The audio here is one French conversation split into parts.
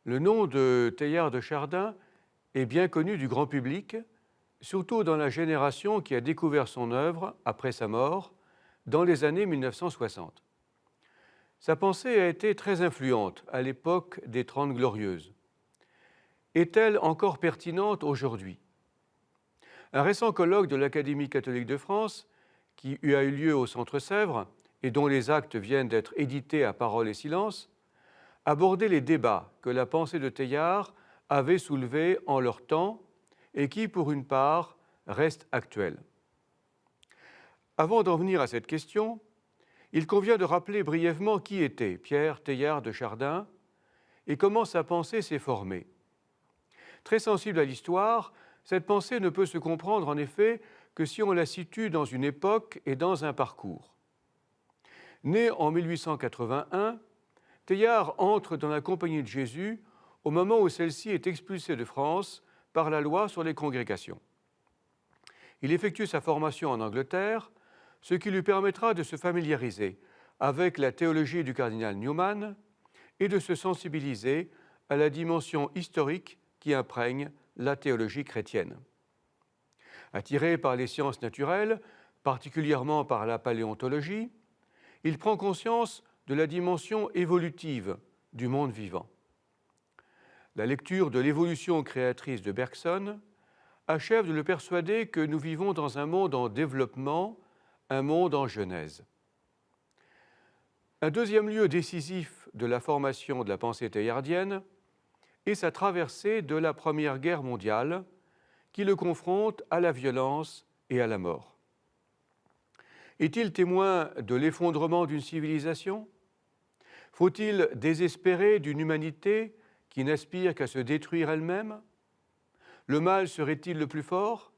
Le nom de Teilhard de Chardin est bien connu du grand public, surtout dans la génération qui a découvert son œuvre après sa mort, dans les années 1960. Sa pensée a été très influente à l'époque des Trente Glorieuses. Est-elle encore pertinente aujourd'hui? Un récent colloque de l'Académie catholique de France, qui a eu lieu au Centre Sèvres et dont les actes viennent d'être édités à Parole et Silence, abordait les débats que la pensée de Teilhard avait soulevés en leur temps et qui, pour une part, restent actuels. Avant d'en venir à cette question, il convient de rappeler brièvement qui était Pierre Teilhard de Chardin et comment sa pensée s'est formée. Très sensible à l'histoire, cette pensée ne peut se comprendre en effet que si on la situe dans une époque et dans un parcours. Né en 1881, Teilhard entre dans la Compagnie de Jésus au moment où celle-ci est expulsée de France par la loi sur les congrégations. Il effectue sa formation en Angleterre, ce qui lui permettra de se familiariser avec la théologie du cardinal Newman et de se sensibiliser à la dimension historique qui imprègne la théologie chrétienne. Attiré par les sciences naturelles, particulièrement par la paléontologie, il prend conscience de la dimension évolutive du monde vivant. La lecture de l'évolution créatrice de Bergson achève de le persuader que nous vivons dans un monde en développement, un monde en genèse. Un deuxième lieu décisif de la formation de la pensée teilhardienne est sa traversée de la Première Guerre mondiale, qui le confronte à la violence et à la mort. Est-il témoin de l'effondrement d'une civilisation? Faut-il désespérer d'une humanité qui n'aspire qu'à se détruire elle-même? Le mal serait-il le plus fort?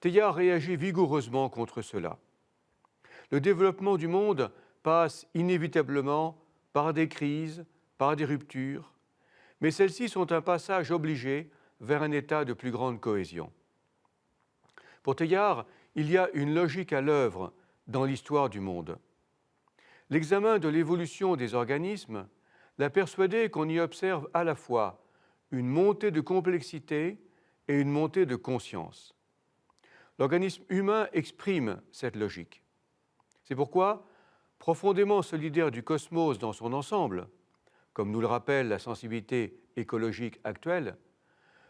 Teilhard réagit vigoureusement contre cela. Le développement du monde passe inévitablement par des crises, par des ruptures, mais celles-ci sont un passage obligé vers un état de plus grande cohésion. Pour Teilhard, il y a une logique à l'œuvre dans l'histoire du monde. L'examen de l'évolution des organismes l'a persuadé qu'on y observe à la fois une montée de complexité et une montée de conscience. L'organisme humain exprime cette logique. C'est pourquoi, profondément solidaire du cosmos dans son ensemble, comme nous le rappelle la sensibilité écologique actuelle,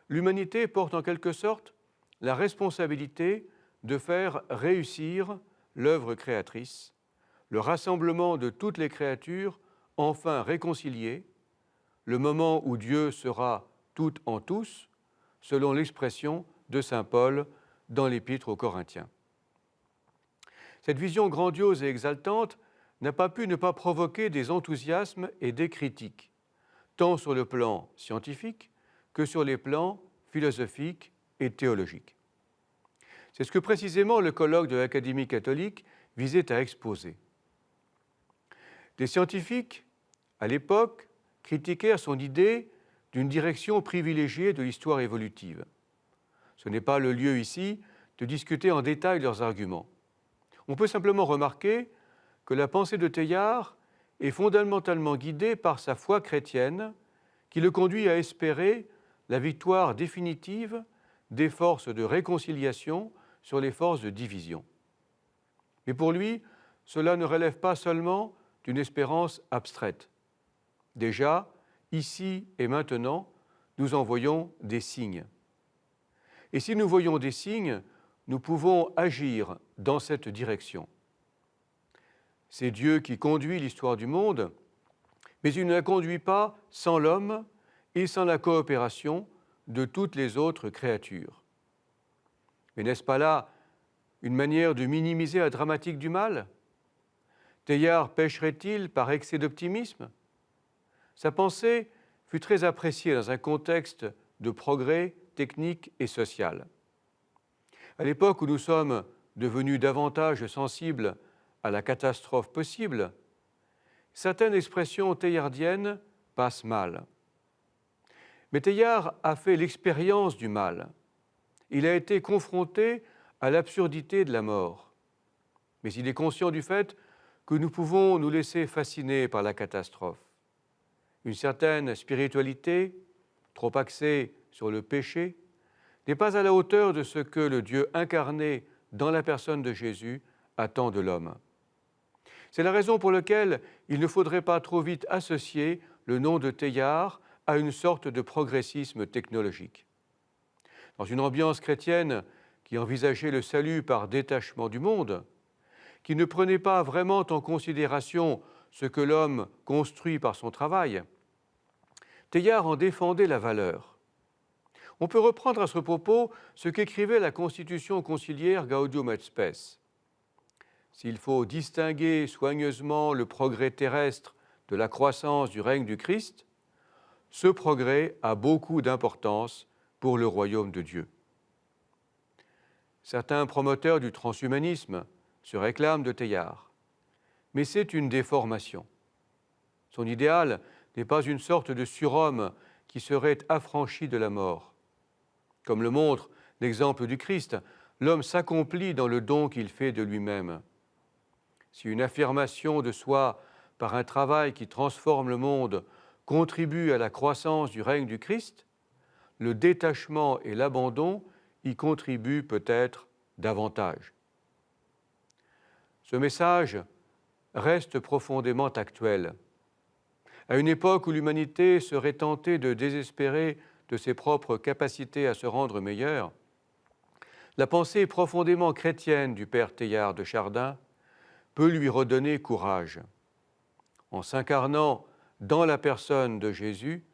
l'humanité porte en quelque sorte la responsabilité de faire réussir l'œuvre créatrice, le rassemblement de toutes les créatures enfin réconciliées, le moment où Dieu sera tout en tous, selon l'expression de saint Paul dans l'Épître aux Corinthiens. Cette vision grandiose et exaltante n'a pas pu ne pas provoquer des enthousiasmes et des critiques, tant sur le plan scientifique que sur les plans philosophiques et théologiques. C'est ce que précisément le colloque de l'Académie catholique visait à exposer. Des scientifiques, à l'époque, critiquèrent son idée d'une direction privilégiée de l'histoire évolutive. Ce n'est pas le lieu ici de discuter en détail leurs arguments. On peut simplement remarquer que la pensée de Teilhard est fondamentalement guidée par sa foi chrétienne qui le conduit à espérer la victoire définitive des forces de réconciliation sur les forces de division. Mais pour lui, cela ne relève pas seulement d'une espérance abstraite. Déjà, ici et maintenant, nous en voyons des signes. Et si nous voyons des signes, nous pouvons agir dans cette direction. C'est Dieu qui conduit l'histoire du monde, mais il ne la conduit pas sans l'homme et sans la coopération de toutes les autres créatures. Mais n'est-ce pas là une manière de minimiser la dramatique du mal? Teilhard pécherait-il par excès d'optimisme? Sa pensée fut très appréciée dans un contexte de progrès technique et social. À l'époque où nous sommes devenus davantage sensibles à la catastrophe possible, certaines expressions teilhardiennes passent mal. Mais Teilhard a fait l'expérience du mal. Il a été confronté à l'absurdité de la mort. Mais il est conscient du fait que nous pouvons nous laisser fasciner par la catastrophe. Une certaine spiritualité, trop axée sur le péché, n'est pas à la hauteur de ce que le Dieu incarné dans la personne de Jésus attend de l'homme. C'est la raison pour laquelle il ne faudrait pas trop vite associer le nom de Teilhard à une sorte de progressisme technologique. Dans une ambiance chrétienne qui envisageait le salut par détachement du monde, qui ne prenait pas vraiment en considération ce que l'homme construit par son travail, Teilhard en défendait la valeur. On peut reprendre à ce propos ce qu'écrivait la Constitution conciliaire Gaudium et Spes. S'il faut distinguer soigneusement le progrès terrestre de la croissance du règne du Christ, ce progrès a beaucoup d'importance pour le royaume de Dieu. Certains promoteurs du transhumanisme se réclament de Teilhard, mais c'est une déformation. Son idéal n'est pas une sorte de surhomme qui serait affranchi de la mort. Comme le montre l'exemple du Christ, l'homme s'accomplit dans le don qu'il fait de lui-même. Si une affirmation de soi par un travail qui transforme le monde contribue à la croissance du règne du Christ, le détachement et l'abandon y contribuent peut-être davantage. Ce message reste profondément actuel. À une époque où l'humanité serait tentée de désespérer de ses propres capacités à se rendre meilleure, la pensée profondément chrétienne du père Teilhard de Chardin peut lui redonner courage. En s'incarnant dans la personne de Jésus,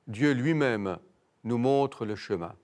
Dieu lui-même nous montre le chemin.